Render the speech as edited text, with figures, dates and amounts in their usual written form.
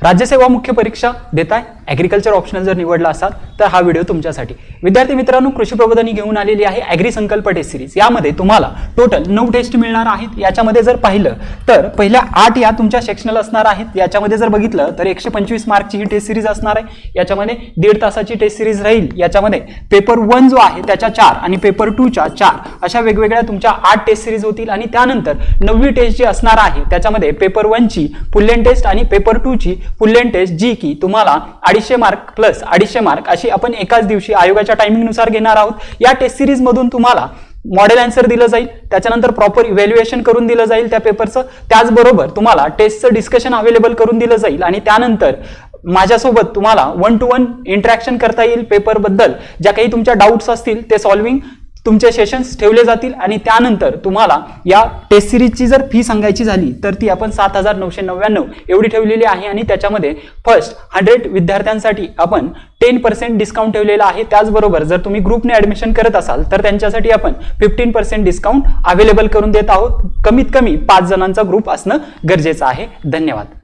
राज्यसेवा मुख्य परीक्षा देताय, ॲग्रिकल्चर ऑप्शनल जर निवडला असाल तर हा व्हिडिओ तुमच्यासाठी। विद्यार्थी मित्रांनो, कृषी प्रबोधिनी घेऊन आलेली आहे ॲग्री संकल्प टेस्ट सिरीज। यामध्ये तुम्हाला टोटल 9 टेस्ट मिळणार आहेत। याच्यामध्ये जर पाहिलं तर पहिल्या 8 या तुमच्या सेक्शनल असणार आहेत। याच्यामध्ये जर बघितलं तर 125 मार्कची ही टेस्ट सिरीज असणार आहे। याच्यामध्ये 1.5 तासाची टेस्ट सिरीज राहील। याच्यामध्ये पेपर 1 जो आहे त्याच्या 4 आणि पेपर 2 च्या 4 अशा वेगवेगळ्या तुमच्या 8 टेस्ट सिरीज होतील। आणि त्यानंतर 9वी टेस्ट जी असणार आहे त्याच्यामध्ये पेपर 1 ची फुल लेंथ टेस्ट आणि पेपर 2 ची फुल लेंथ टेस्ट, जी की तुम्हाला 250 मार्क प्लस 250 मार्क अशी आपण एकाच दिवशी आयोगाच्या टायमिंग नुसार घेणार आहोत। या टेस्ट सिरीज मधून तुम्हाला मॉडेल आन्सर दिलं जाईल, त्याच्यानंतर प्रॉपर इव्हॅल्युएशन करून दिलं जाईल त्या पेपरचं, त्याचबरोबर तुम्हाला टेस्टचं डिस्कशन अवेलेबल करून दिलं जाईल आणि त्यानंतर माझ्यासोबत तुम्हाला 1 to 1 इंटरॅक्शन करता येईल। पेपर बद्दल ज्या काही तुमच्या डाऊट्स असतील ते सॉल्विंग तुमचे सेशन्स ठेवले जातील। आणि त्यानंतर तुम्हाला या टेस्ट सिरीजची जर फी सांगायची झाली तर ती आपण 7,999 एवढी ठेवलेली आहे। आणि त्याच्यामध्ये फर्स्ट 100 विद्यार्थ्यांसाठी आपण 10% डिस्काउंट ठेवलेला आहे। त्याचबरोबर जर तुम्ही ग्रुपने ऍडमिशन करत असाल तर त्यांच्यासाठी आपण 15% डिस्काउंट अवेलेबल करून देत आहोत। कमीत कमी 5 जणांचा ग्रुप असणं गरजेचं आहे। धन्यवाद।